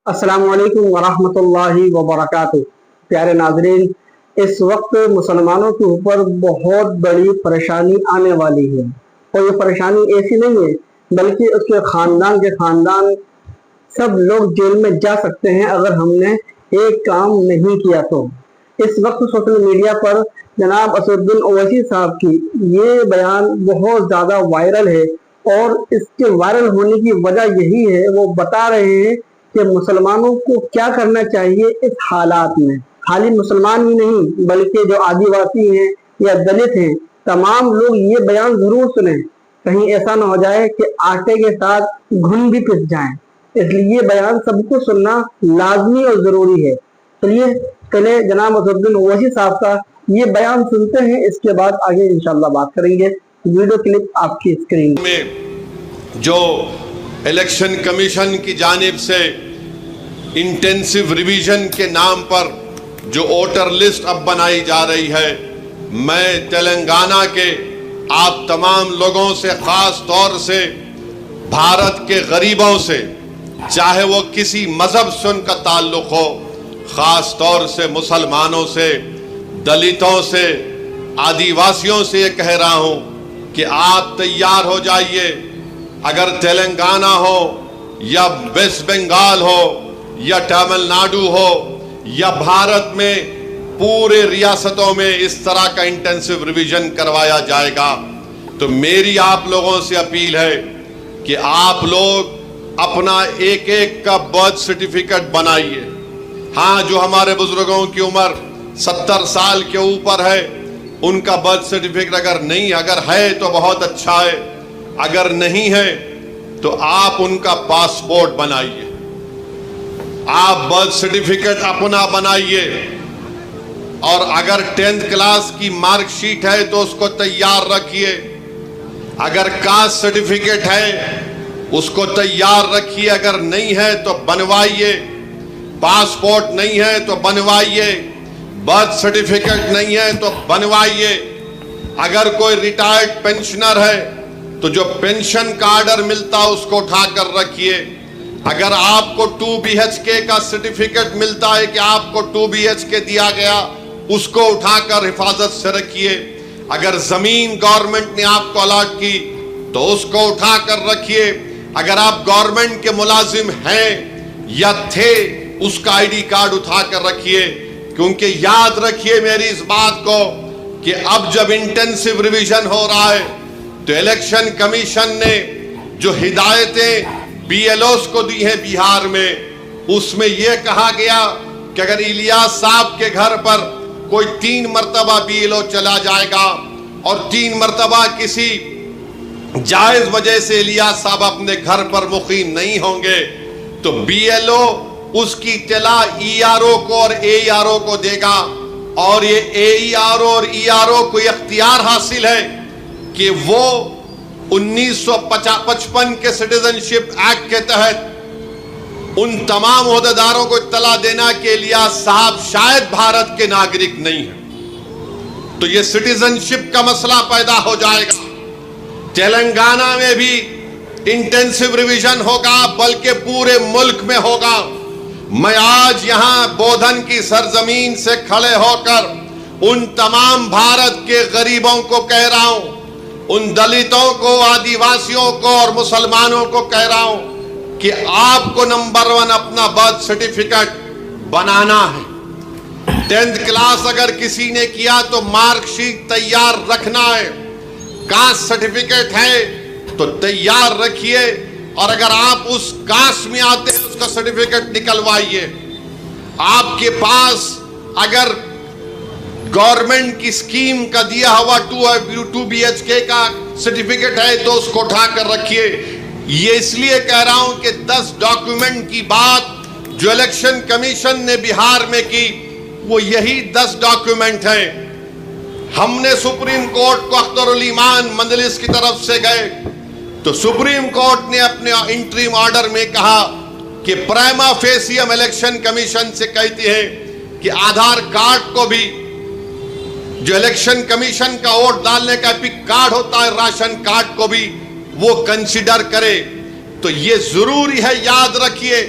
अस्सलामुअलैकुम वरहमतुल्लाहि वबरकातुहू। प्यारे नाजरीन, इस वक्त मुसलमानों के ऊपर बहुत बड़ी परेशानी आने वाली है और ये परेशानी ऐसी नहीं है बल्कि उसके खानदान सब लोग जेल में जा सकते हैं अगर हमने एक काम नहीं किया तो। इस वक्त सोशल मीडिया पर जनाब असदुद्दीन ओवैसी साहब की ये बयान बहुत ज़्यादा वायरल है और इसके वायरल होने की वजह यही है, वो बता रहे हैं कि मुसलमानों को क्या करना चाहिए इस हालात में। खाली मुसलमान ही नहीं बल्कि जो आदिवासी हैं या दलित हैं, तमाम लोग ये बयान जरूर सुने, कहीं ऐसा ना हो जाए कि आटे के साथ घुन भी पिस जाएं। इसलिए ये बयान सबको सुनना लाजमी और जरूरी है। चलिए पहले जनाब असदुद्दीन ओवैसी साहब का ये बयान सुनते हैं, इसके बाद आगे इंशाल्लाह बात करेंगे। वीडियो क्लिप आपकी स्क्रीन में जो इलेक्शन कमीशन की जानिब से इंटेंसिव रिवीजन के नाम पर जो वोटर लिस्ट अब बनाई जा रही है, मैं तेलंगाना के आप तमाम लोगों से, खास तौर से भारत के गरीबों से, चाहे वो किसी मजहब से उनका ताल्लुक हो, खास तौर से मुसलमानों से, दलितों से, आदिवासियों से ये कह रहा हूं कि आप तैयार हो जाइए। अगर तेलंगाना हो या वेस्ट बंगाल हो या तमिलनाडु हो या भारत में पूरे रियासतों में इस तरह का इंटेंसिव रिवीजन करवाया जाएगा, तो मेरी आप लोगों से अपील है कि आप लोग अपना एक एक का बर्थ सर्टिफिकेट बनाइए। हाँ, जो हमारे बुजुर्गों की उम्र 70 साल के ऊपर है, उनका बर्थ सर्टिफिकेट अगर है तो बहुत अच्छा है, अगर नहीं है तो आप उनका पासपोर्ट बनाइए, आप बर्थ सर्टिफिकेट अपना बनाइए। और अगर 10th क्लास की मार्कशीट है तो उसको तैयार रखिए, अगर कास्ट सर्टिफिकेट है उसको तैयार रखिए, अगर नहीं है तो बनवाइए, पासपोर्ट नहीं है तो बनवाइए, बर्थ सर्टिफिकेट नहीं है तो बनवाइए। अगर कोई रिटायर्ड पेंशनर है तो जो पेंशन का ऑर्डर मिलता है उसको उठाकर रखिए। अगर आपको 2 BHK का सर्टिफिकेट मिलता है कि आपको 2 BHK दिया गया, उसको उठाकर हिफाजत से रखिए। अगर जमीन गवर्नमेंट ने आपको अलॉट की तो उसको उठाकर रखिए। अगर आप गवर्नमेंट के मुलाजिम हैं या थे, उसका ID कार्ड उठाकर रखिए, क्योंकि याद रखिए मेरी इस बात को कि अब जब इंटेंसिव रिवीजन हो रहा है तो इलेक्शन कमीशन ने जो हिदायतें BLOs को दी हैं बिहार में, उसमें यह कहा गया कि अगर इलियास साहब के घर पर कोई 3 मरतबा BLO चला जाएगा और 3 मरतबा किसी जायज वजह से इलियास साहब अपने घर पर मुकीम नहीं होंगे, तो BLO उसकी इत्तला ERO को और AERO को देगा। और ये AERO और ERO को इख्तियार हासिल है कि वो 1955 के सिटीजनशिप एक्ट के तहत उन तमाम ओहदेदारों को इत्तला देना कि इलियास साहब शायद भारत के नागरिक नहीं है, तो ये सिटीजनशिप का मसला पैदा हो जाएगा। तेलंगाना में भी इंटेंसिव रिवीजन होगा, बल्कि पूरे मुल्क में होगा। मैं आज यहां बोधन की सरजमीन से खड़े होकर उन तमाम भारत के गरीबों को कह रहा हूं, उन दलितों को, आदिवासियों को और मुसलमानों को कह रहा हूं कि आपको नंबर 1 अपना बर्थ सर्टिफिकेट बनाना है। 10th क्लास अगर किसी ने किया तो मार्कशीट तैयार रखना है, कास्ट सर्टिफिकेट है तो तैयार रखिए, और अगर आप उस कास्ट में आते हैं उसका सर्टिफिकेट निकलवाइए। आपके पास अगर गवर्नमेंट की स्कीम का दिया हुआ 2 BHK का सर्टिफिकेट है तो उसको उठाकर रखिए। ये इसलिए कह रहा हूं कि 10 डॉक्यूमेंट की बात जो इलेक्शन कमीशन ने बिहार में की, वो यही 10 डॉक्यूमेंट हैं। हमने सुप्रीम कोर्ट को अख्तरुल ईमान मजलिस की तरफ से गए तो सुप्रीम कोर्ट ने अपने इंटरिम ऑर्डर में कहा कि प्राइमा फेसी हम इलेक्शन कमीशन से कहते हैं कि आधार कार्ड को भी, जो इलेक्शन कमीशन का वोट डालने का एपिक कार्ड होता है, राशन कार्ड को भी वो कंसीडर करे। तो ये जरूरी है, याद रखिए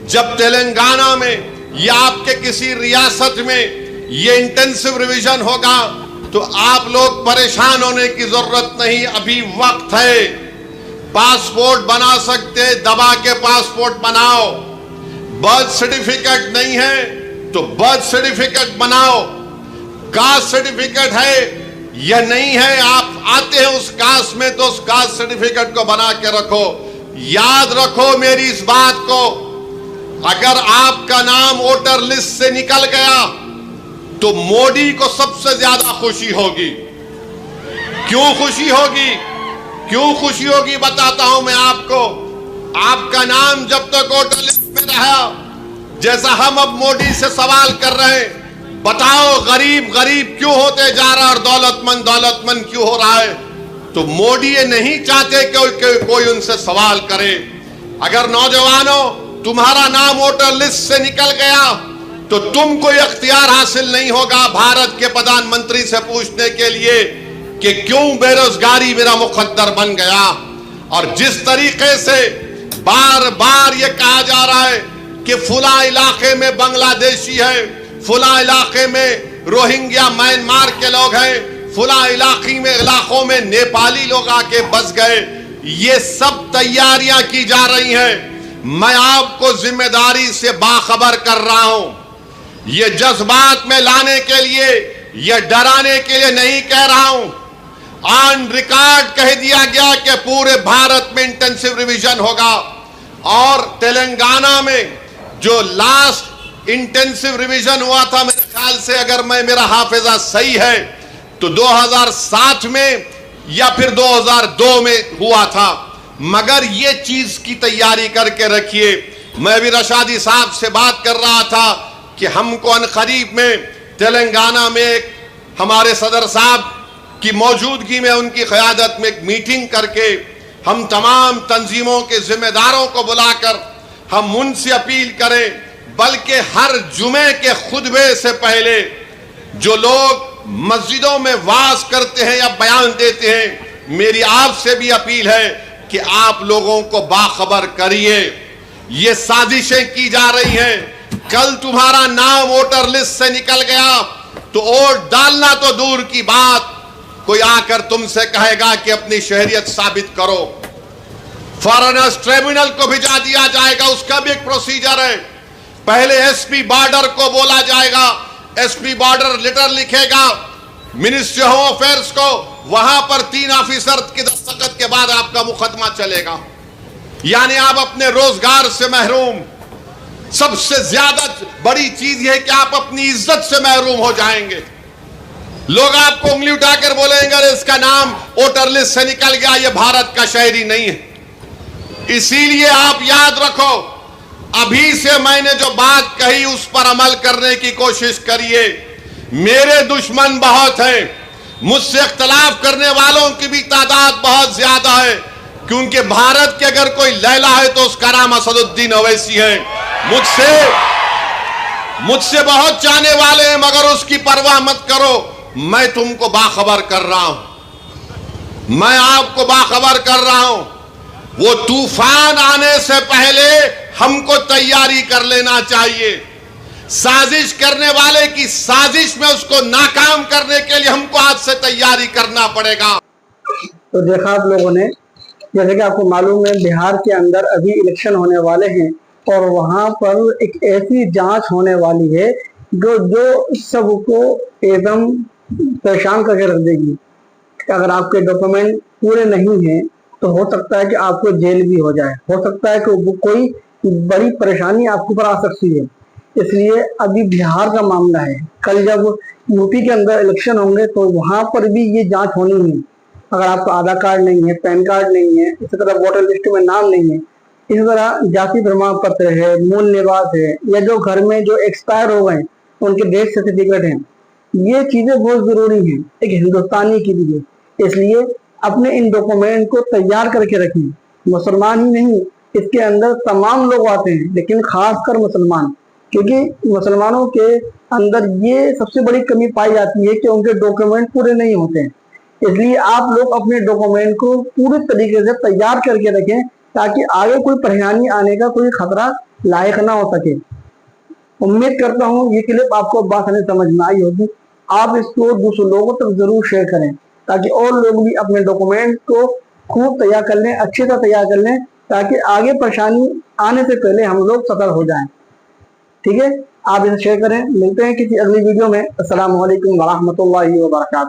जब तेलंगाना में या आपके किसी रियासत में ये इंटेंसिव रिवीजन होगा तो आप लोग परेशान होने की जरूरत नहीं, अभी वक्त है। पासपोर्ट बना सकते, दबा के पासपोर्ट बनाओ। बर्थ सर्टिफिकेट नहीं है तो बर्थ सर्टिफिकेट बनाओ। कास्ट सर्टिफिकेट है या नहीं है, आप आते हैं उस कास्ट में तो उस कास्ट सर्टिफिकेट को बना के रखो। याद रखो मेरी इस बात को, अगर आपका नाम वोटर लिस्ट से निकल गया तो मोदी को सबसे ज्यादा खुशी होगी। क्यों खुशी होगी? क्यों खुशी होगी बताता हूं मैं आपको। आपका नाम जब तक वोटर लिस्ट में रहा, जैसा हम अब मोदी से सवाल कर रहे हैं, बताओ गरीब गरीब क्यों होते जा रहा है और दौलतमंद क्यों हो रहा है, तो मोदी ये नहीं चाहते कि कोई उनसे सवाल करे। अगर नौजवानों तुम्हारा नाम वोटर लिस्ट से निकल गया तो तुमको यह अख्तियार हासिल नहीं होगा भारत के प्रधानमंत्री से पूछने के लिए कि क्यों बेरोजगारी मेरा मुकद्दर बन गया। और जिस तरीके से बार बार यह कहा जा रहा है कि फुला इलाके में बांग्लादेशी है, फुला इलाके में रोहिंग्या म्यांमार के लोग हैं, फुला इलाकों में नेपाली लोग आके बस गए, ये सब तैयारियां की जा रही हैं। मैं आपको जिम्मेदारी से बाखबर कर रहा हूं। ये जज्बात में लाने के लिए, ये डराने के लिए नहीं कह रहा हूं। ऑन रिकॉर्ड कह दिया गया कि पूरे भारत में इंटेंसिव रिवीजन होगा। और तेलंगाना में जो लास्ट इंटेंसिव रिवीजन हुआ था, मेरे ख्याल से अगर मेरा हाफिजा सही है तो 2007 में या फिर 2002 में हुआ था। मगर ये चीज की तैयारी करके रखिए। मैं भी रशादी साहब से बात कर रहा था कि हमको अनकरीब में तेलंगाना में एक हमारे सदर साहब की मौजूदगी में, उनकी क़यादत में एक मीटिंग करके हम तमाम तंजीमों के जिम्मेदारों को बुलाकर हम उनसे अपील करें, बल्कि हर जुमे के खुतबे से पहले जो लोग मस्जिदों में वाज करते हैं या बयान देते हैं, मेरी आपसे भी अपील है कि आप लोगों को बाखबर करिए। ये साजिशें की जा रही हैं। कल तुम्हारा नाम वोटर लिस्ट से निकल गया तो वोट डालना तो दूर की बात, कोई आकर तुमसे कहेगा कि अपनी शहरियत साबित करो। फॉरेनर्स ट्रिब्यूनल को भिजा दिया जाएगा, उसका भी एक प्रोसीजर है। पहले एसपी बॉर्डर को बोला जाएगा, एसपी बॉर्डर लेटर लिखेगा मिनिस्ट्री होम अफेयर्स को, वहां पर 3 ऑफिसर की दस्तखत के बाद आपका मुकदमा चलेगा। यानी आप अपने रोजगार से महरूम। सबसे ज्यादा बड़ी चीज यह है कि आप अपनी इज्जत से महरूम हो जाएंगे। लोग आपको उंगली उठाकर बोलेंगे अरे इसका नाम वोटर लिस्ट से निकल गया, ये भारत का शहरी नहीं है। इसीलिए आप याद रखो, अभी से मैंने जो बात कही उस पर अमल करने की कोशिश करिए। मेरे दुश्मन बहुत हैं, मुझसे इख्तलाफ करने वालों की भी तादाद बहुत ज्यादा है, क्योंकि भारत के अगर कोई लैला है तो उसका नाम असदुद्दीन ओवैसी है। मुझसे बहुत चाहने वाले हैं, मगर उसकी परवाह मत करो। मैं तुमको बाखबर कर रहा हूं, मैं आपको बाखबर कर रहा हूं। वो तूफान आने से पहले हमको तैयारी कर लेना चाहिए। साजिश करने वाले की साजिश में उसको नाकाम करने के लिए हमको आज से तैयारी करना पड़ेगा। तो देखा आप लोगों ने, जैसे कि आपको मालूम है बिहार के अंदर अभी इलेक्शन होने वाले हैं और वहां पर एक ऐसी जांच होने वाली है जो सबको एकदम परेशान करके रख देगी। अगर आपके डॉक्यूमेंट पूरे नहीं हैं तो हो सकता है कि आपको जेल भी हो जाए, हो सकता है कि कोई बड़ी परेशानी आपके ऊपर आ सकती है। इसलिए अभी बिहार का मामला है, कल जब यूपी के अंदर इलेक्शन होंगे तो वहां पर भी ये जांच होनी है। अगर आपका आधार कार्ड नहीं है, पैन कार्ड नहीं है, इसी तरह वोटर लिस्ट में नाम नहीं है, इसी तरह जाति प्रमाण पत्र है, मूल निवास है, या जो घर में जो एक्सपायर हो गए उनके डेथ सर्टिफिकेट हैं, ये चीजें बहुत जरूरी हैं एक हिंदुस्तानी के लिए। इसलिए अपने इन डॉक्यूमेंट को तैयार करके रखें। मुसलमान ही नहीं, इसके अंदर तमाम लोग आते हैं, लेकिन खासकर मुसलमान, क्योंकि मुसलमानों के अंदर ये सबसे बड़ी कमी पाई जाती है कि उनके डॉक्यूमेंट पूरे नहीं होते हैं। इसलिए आप लोग अपने डॉक्यूमेंट को पूरे तरीके से तैयार करके रखें ताकि आगे कोई परेशानी आने का कोई खतरा लायक ना हो सके। उम्मीद करता हूँ ये क्लिप आपको बात समझ में आई होगी। आप इसको दूसरे लोगों तक जरूर शेयर करें ताकि और लोग भी अपने डॉक्यूमेंट को खूब तैयार कर लें, अच्छे से तैयार कर लें, ताकि आगे परेशानी आने से पहले हम लोग सतर्क हो जाएं। ठीक है, आप इसे शेयर करें। मिलते हैं किसी अगली वीडियो में। अस्सलाम वालेकुम व रहमतुल्लाहि व बरकातहू।